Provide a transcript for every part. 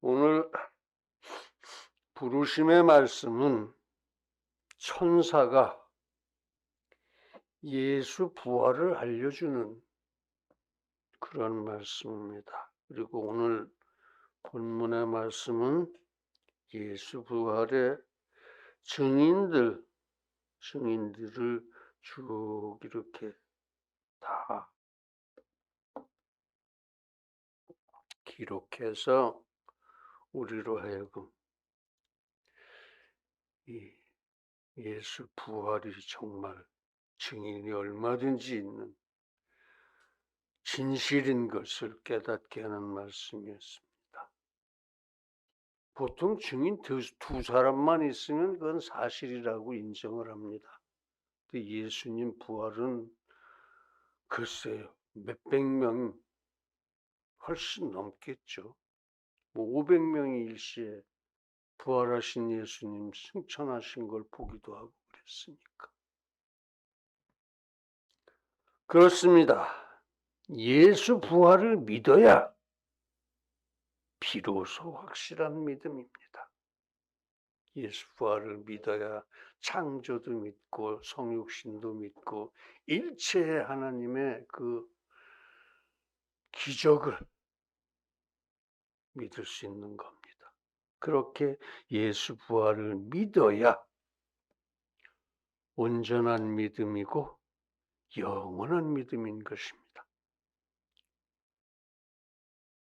오늘 부르심의 말씀은 천사가 예수 부활을 알려주는 그런 말씀입니다. 그리고 오늘 본문의 말씀은 예수 부활의 증인들을 쭉 이렇게 다 기록해서 우리로 하여금 이 예수 부활이 정말 증인이 얼마든지 있는 진실인 것을 깨닫게 하는 말씀이었습니다. 보통 증인 두 사람만 있으면 그건 사실이라고 인정을 합니다. 근데 예수님 부활은 글쎄요, 몇백 명 훨씬 넘겠죠. 500명이 일시에 부활하신 예수님 승천하신 걸 보기도 하고 그랬으니까. 그렇습니다. 예수 부활을 믿어야 비로소 확실한 믿음입니다. 예수 부활을 믿어야 창조도 믿고 성육신도 믿고 일체의 하나님의 그 기적을 믿을 수 있는 겁니다. 그렇게 예수 부활을 믿어야 온전한 믿음이고 영원한 믿음인 것입니다.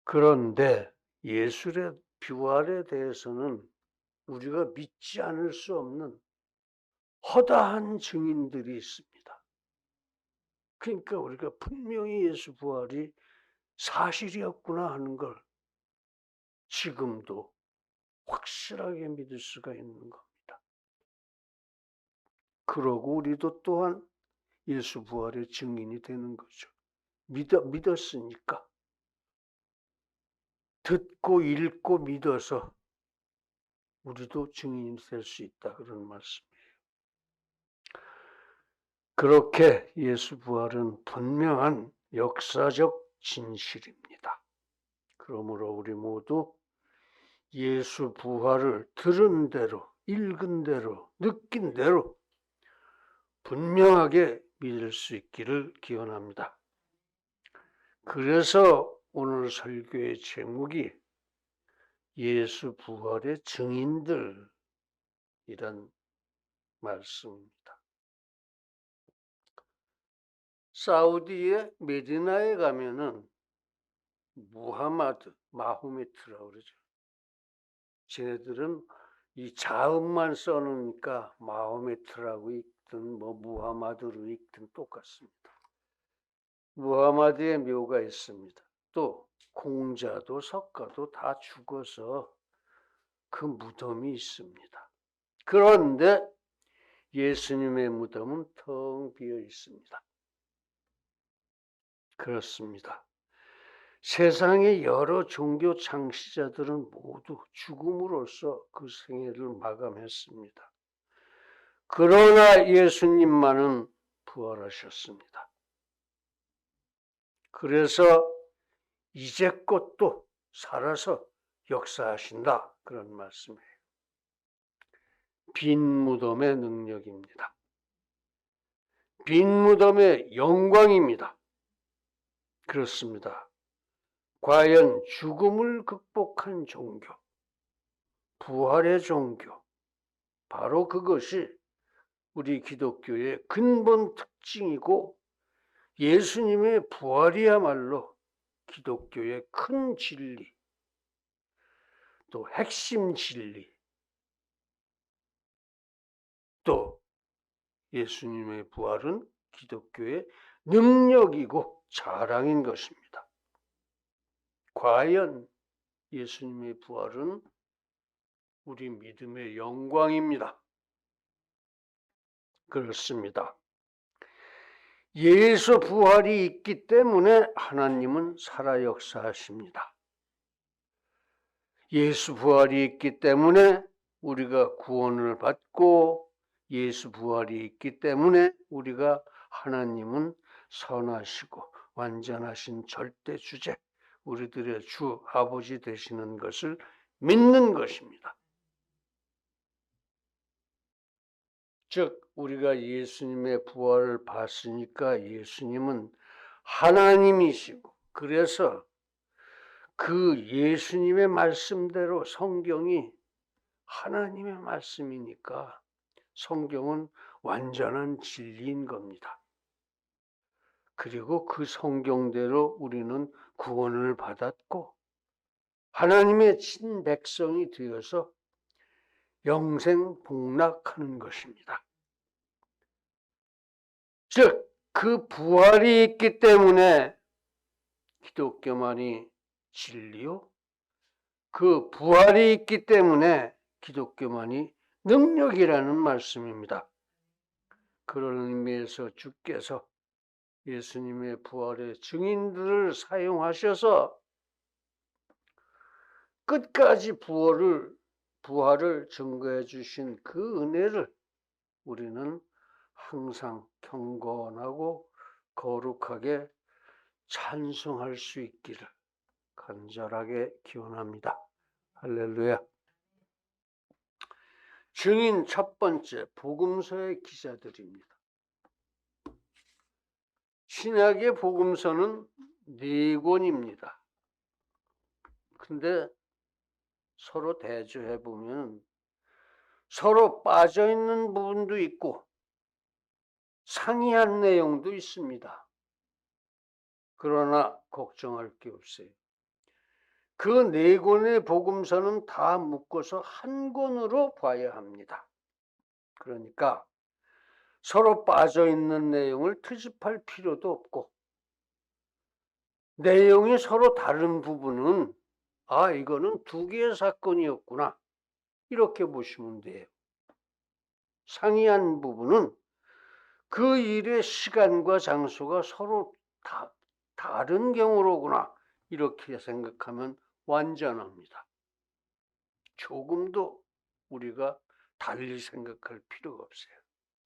그런데 예수의 부활에 대해서는 우리가 믿지 않을 수 없는 허다한 증인들이 있습니다. 그러니까 우리가 분명히 예수 부활이 사실이었구나 하는 걸 지금도 확실하게 믿을 수가 있는 겁니다. 그러고 우리도 또한 예수 부활의 증인이 되는 거죠. 믿었으니까. 듣고 읽고 믿어서 우리도 증인이 될 수 있다 그런 말씀이에요. 그렇게 예수 부활은 분명한 역사적 진실입니다. 그러므로 우리 모두 예수 부활을 들은 대로, 읽은 대로, 느낀 대로 분명하게 믿을 수 있기를 기원합니다. 그래서 오늘 설교의 제목이 예수 부활의 증인들이란 말씀입니다. 사우디의 메디나에 가면은 마호메트라고 그러죠. 쟤네들은 이 자음만 써놓으니까 마호메트라고 읽든 무하마드로 읽든 똑같습니다. 무하마드의 묘가 있습니다. 또 공자도 석가도 다 죽어서 그 무덤이 있습니다. 그런데 예수님의 무덤은 텅 비어 있습니다. 그렇습니다. 세상의 여러 종교 창시자들은 모두 죽음으로써 그 생애를 마감했습니다. 그러나 예수님만은 부활하셨습니다. 그래서 이제껏 또 살아서 역사하신다 그런 말씀이에요. 빈 무덤의 능력입니다. 빈 무덤의 영광입니다. 그렇습니다. 과연 죽음을 극복한 종교, 부활의 종교, 바로 그것이 우리 기독교의 근본 특징이고 예수님의 부활이야말로 기독교의 큰 진리, 또 핵심 진리, 또 예수님의 부활은 기독교의 능력이고 자랑인 것입니다. 과연 예수님의 부활은 우리 믿음의 영광입니다. 그렇습니다. 예수 부활이 있기 때문에 하나님은 살아 역사하십니다. 예수 부활이 있기 때문에 우리가 구원을 받고 예수 부활이 있기 때문에 우리가 하나님은 선하시고 완전하신 절대 주제, 우리들의 주 아버지 되시는 것을 믿는 것입니다. 즉 우리가 예수님의 부활을 봤으니까 예수님은 하나님이시고, 그래서 그 예수님의 말씀대로 성경이 하나님의 말씀이니까 성경은 완전한 진리인 겁니다. 그리고 그 성경대로 우리는 구원을 받았고 하나님의 친백성이 되어서 영생 복락하는 것입니다. 즉 그 부활이 있기 때문에 기독교만이 진리요, 그 부활이 있기 때문에 기독교만이 능력이라는 말씀입니다. 그런 의미에서 주께서 예수님의 부활의 증인들을 사용하셔서 끝까지 부활을 증거해 주신 그 은혜를 우리는 항상 경건하고 거룩하게 찬송할 수 있기를 간절하게 기원합니다. 할렐루야. 증인 첫 번째, 복음서의 기자들입니다. 신약의 복음서는 4권입니다. 근데 서로 대조해 보면 서로 빠져 있는 부분도 있고 상이한 내용도 있습니다. 그러나 걱정할 게 없어요. 그 4권의 복음서는 다 묶어서 한 권으로 봐야 합니다. 그러니까 서로 빠져 있는 내용을 트집할 필요도 없고, 내용이 서로 다른 부분은 이거는 2개의 사건이었구나, 이렇게 보시면 돼요. 상이한 부분은 그 일의 시간과 장소가 서로 다른 경우로구나, 이렇게 생각하면 완전합니다. 조금도 우리가 달리 생각할 필요가 없어요.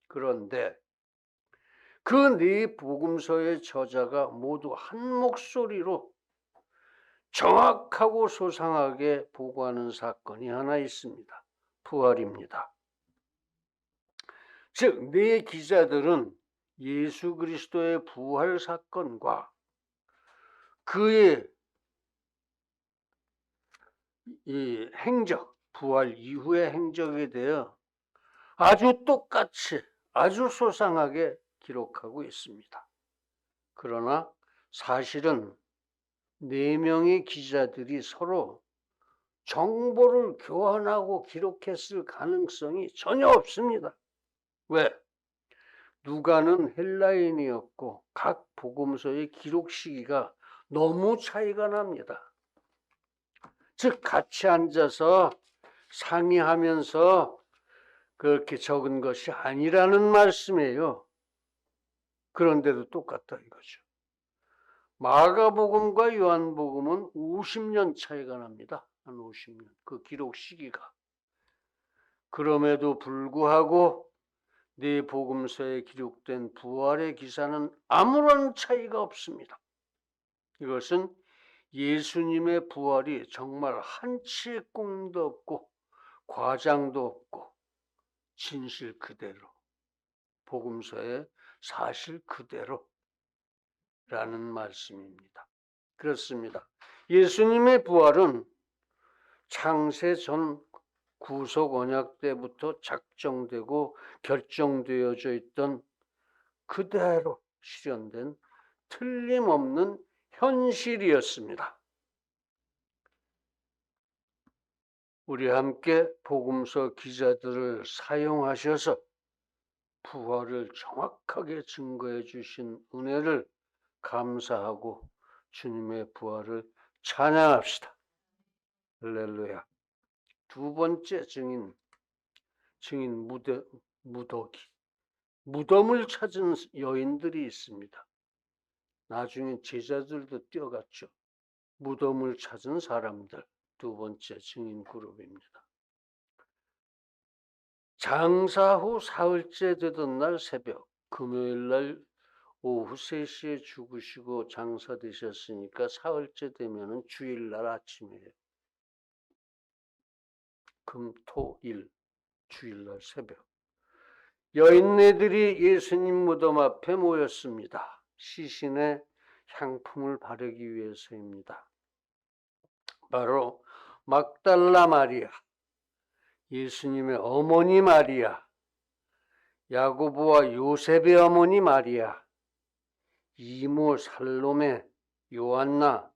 그런데 그 4 복음서의 저자가 모두 한 목소리로 정확하고 소상하게 보고하는 사건이 하나 있습니다. 부활입니다. 즉, 4 기자들은 예수 그리스도의 부활 사건과 그의 이 행적, 부활 이후의 행적에 대해 아주 똑같이, 아주 소상하게 기록하고 있습니다. 그러나 사실은 4명의 기자들이 서로 정보를 교환하고 기록했을 가능성이 전혀 없습니다. 왜? 누가는 헬라인이었고 각 복음서의 기록 시기가 너무 차이가 납니다. 즉 같이 앉아서 상의하면서 그렇게 적은 것이 아니라는 말씀이에요. 그런데도 똑같다 이거죠. 마가복음과 요한복음은 50년 차이가 납니다. 한 50년. 그 기록 시기가. 그럼에도 불구하고 4 복음서에 기록된 부활의 기사는 아무런 차이가 없습니다. 이것은 예수님의 부활이 정말 한치의 꿈도 없고 과장도 없고 진실 그대로, 복음서의 사실 그대로라는 말씀입니다. 그렇습니다. 예수님의 부활은 창세 전 구속 언약 때부터 작정되고 결정되어져 있던 그대로 실현된 틀림없는 현실이었습니다. 우리 함께 복음서 기자들을 사용하셔서 부활을 정확하게 증거해 주신 은혜를 감사하고 주님의 부활을 찬양합시다. 할렐루야. 2 번째 증인 무더기. 무덤을 찾은 여인들이 있습니다. 나중에 제자들도 뛰어갔죠. 무덤을 찾은 사람들, 2 번째 증인 그룹입니다. 장사 후 사흘째 되던 날 새벽, 금요일 날 오후 3시에 죽으시고 장사되셨으니까 사흘째 되면은 주일날 아침이에요. 금, 토, 일, 주일날 새벽 여인네들이 예수님 무덤 앞에 모였습니다. 시신에 향품을 바르기 위해서입니다. 바로 막달라 마리아, 예수님의 어머니 마리아, 야고보와 요셉의 어머니 마리아, 이모 살로메, 요한나,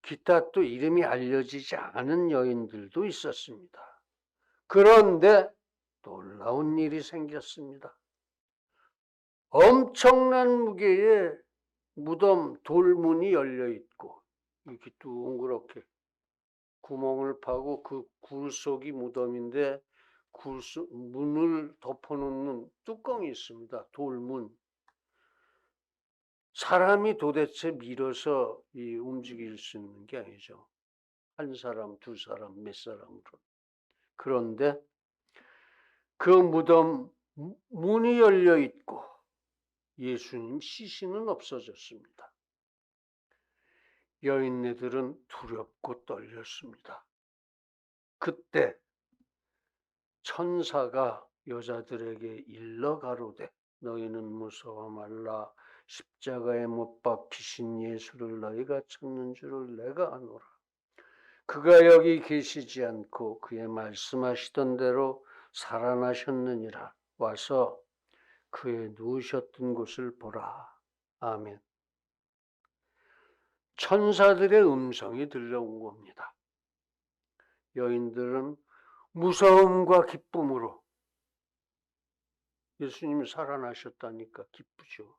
기타 또 이름이 알려지지 않은 여인들도 있었습니다. 그런데 놀라운 일이 생겼습니다. 엄청난 무게의 무덤 돌문이 열려 있고 이렇게 둥그렇게 구멍을 파고 그 굴 속이 무덤인데 문을 덮어놓는 뚜껑이 있습니다. 돌문. 사람이 도대체 밀어서 움직일 수 있는 게 아니죠. 한 사람, 두 사람, 몇 사람으로. 그런데 그 무덤 문이 열려 있고 예수님 시신은 없어졌습니다. 여인네들은 두렵고 떨렸습니다. 그때 천사가 여자들에게 일러 가로되 너희는 무서워 말라. 십자가에 못 박히신 예수를 너희가 찾는 줄을 내가 아노라. 그가 여기 계시지 않고 그의 말씀하시던 대로 살아나셨느니라. 와서 그의 누우셨던 곳을 보라. 아멘. 천사들의 음성이 들려온 겁니다. 여인들은 무서움과 기쁨으로 예수님이 살아나셨다니까 기쁘죠.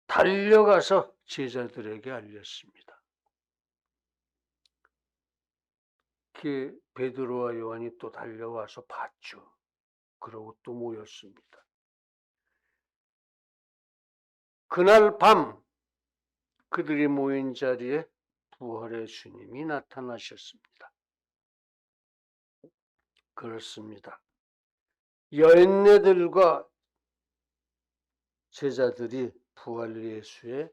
달려가서 제자들에게 알렸습니다. 그 베드로와 요한이 또 달려와서 봤죠. 그러고 또 모였습니다. 그날 밤 그들이 모인 자리에 부활의 주님이 나타나셨습니다. 그렇습니다. 여인네들과 제자들이 부활 예수의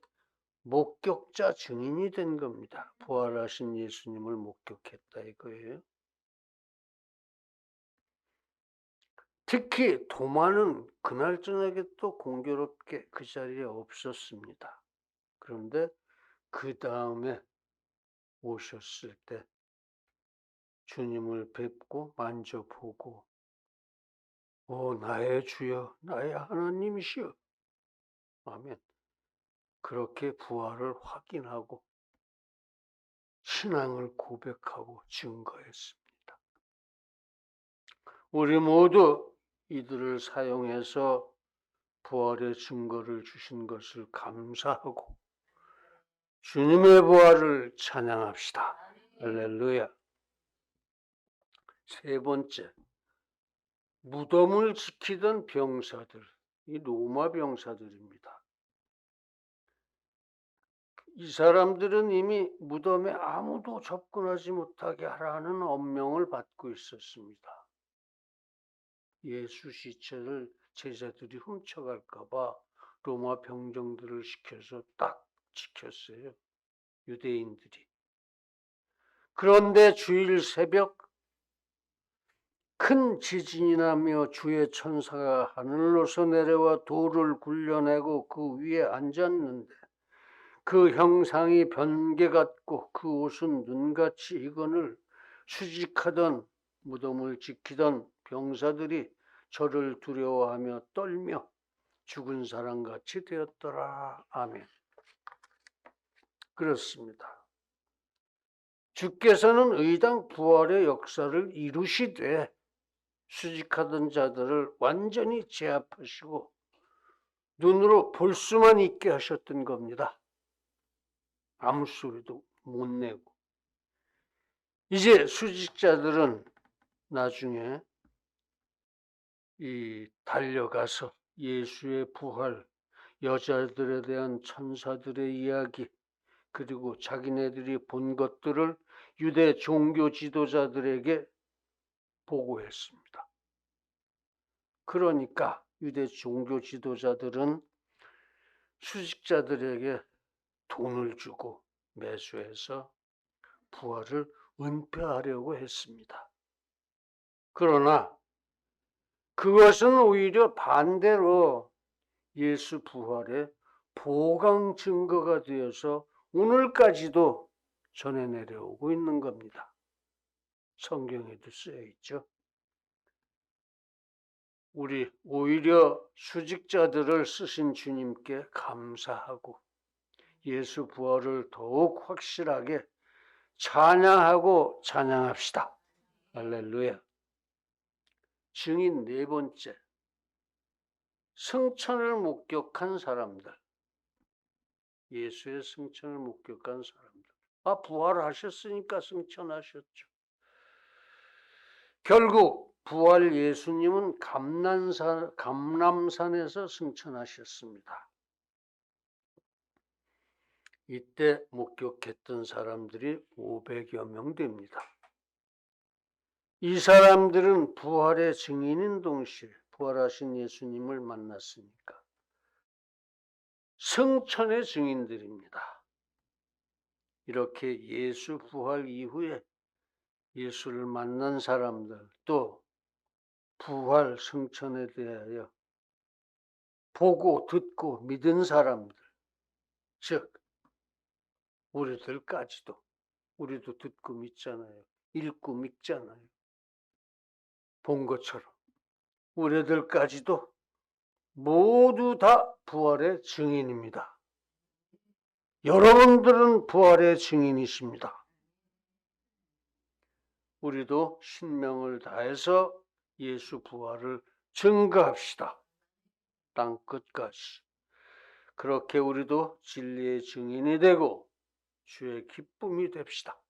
목격자 증인이 된 겁니다. 부활하신 예수님을 목격했다 이거예요. 특히 도마는 그날 저녁에 또 공교롭게 그 자리에 없었습니다. 그런데 그 다음에 오셨을 때 주님을 뵙고 만져보고 오 나의 주여 나의 하나님이시여 아멘. 그렇게 부활을 확인하고 신앙을 고백하고 증거했습니다. 우리 모두 이들을 사용해서 부활의 증거를 주신 것을 감사하고 주님의 부활을 찬양합시다. 할렐루야. 세 번째, 무덤을 지키던 병사들, 이 로마 병사들입니다. 이 사람들은 이미 무덤에 아무도 접근하지 못하게 하라는 엄명을 받고 있었습니다. 예수 시체를 제자들이 훔쳐갈까 봐 로마 병정들을 시켜서 딱 지켰어요. 유대인들이. 그런데 주일 새벽 큰 지진이 나며 주의 천사가 하늘로서 내려와 돌을 굴려내고 그 위에 앉았는데 그 형상이 번개 같고 그 옷은 눈같이 익은을 수직하던 무덤을 지키던 병사들이 저를 두려워하며 떨며 죽은 사람같이 되었더라. 아멘. 그렇습니다. 주께서는 의당 부활의 역사를 이루시되 수직하던 자들을 완전히 제압하시고 눈으로 볼 수만 있게 하셨던 겁니다. 아무 소리도 못 내고. 이제 수직자들은 나중에 달려가서 예수의 부활, 여자들에 대한 천사들의 이야기, 그리고 자기네들이 본 것들을 유대 종교 지도자들에게 보고했습니다. 그러니까 유대 종교 지도자들은 수직자들에게 돈을 주고 매수해서 부활을 은폐하려고 했습니다. 그러나 그것은 오히려 반대로 예수 부활의 보강 증거가 되어서 오늘까지도 전해 내려오고 있는 겁니다. 성경에도 쓰여 있죠. 우리 오히려 수직자들을 쓰신 주님께 감사하고 예수 부활을 더욱 확실하게 찬양하고 찬양합시다. 할렐루야. 증인 네 번째, 승천을 목격한 사람들. 예수의 승천을 목격한 사람들. 부활하셨으니까 승천하셨죠. 결국 부활 예수님은 감람산에서 승천하셨습니다. 이때 목격했던 사람들이 500여 명 됩니다. 이 사람들은 부활의 증인인 동시에 부활하신 예수님을 만났으니까 승천의 증인들입니다. 이렇게 예수 부활 이후에 예수를 만난 사람들, 또 부활 승천에 대하여 보고 듣고 믿은 사람들, 즉 우리들까지도, 우리도 듣고 믿잖아요. 읽고 믿잖아요. 본 것처럼 우리들까지도 모두 다 부활의 증인입니다. 여러분들은 부활의 증인이십니다. 우리도 신명을 다해서 예수 부활을 증거합시다. 땅 끝까지. 그렇게 우리도 진리의 증인이 되고 주의 기쁨이 됩시다.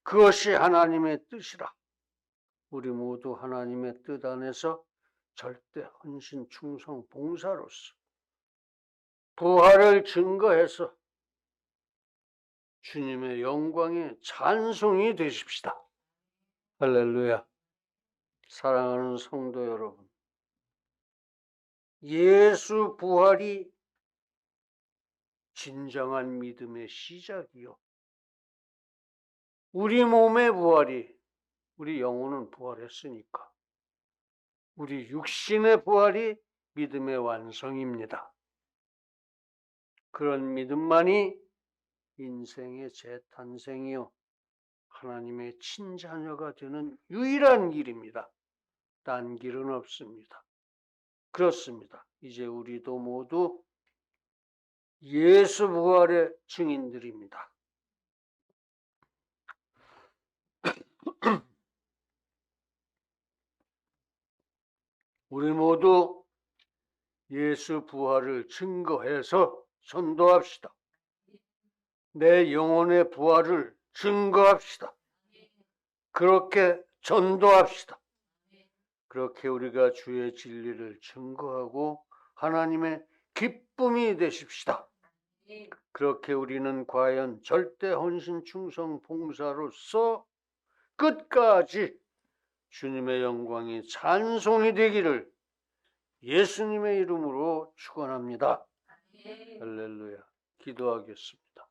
그것이 하나님의 뜻이라. 우리 모두 하나님의 뜻 안에서 절대 헌신, 충성, 봉사로서 부활을 증거해서 주님의 영광에 찬송이 되십시다. 할렐루야. 사랑하는 성도 여러분, 예수 부활이 진정한 믿음의 시작이요. 우리 몸의 부활이, 우리 영혼은 부활했으니까 우리 육신의 부활이 믿음의 완성입니다. 그런 믿음만이 인생의 재탄생이요, 하나님의 친자녀가 되는 유일한 길입니다. 딴 길은 없습니다. 그렇습니다. 이제 우리도 모두 예수 부활의 증인들입니다. 우리 모두 예수 부활을 증거해서 전도합시다. 내 영혼의 부활을 증거합시다. 그렇게 전도합시다. 그렇게 우리가 주의 진리를 증거하고 하나님의 기쁨이 되십시다. 그렇게 우리는 과연 절대 헌신, 충성, 봉사로서 끝까지 주님의 영광이 찬송이 되기를 예수님의 이름으로 축원합니다. 할렐루야. 기도하겠습니다.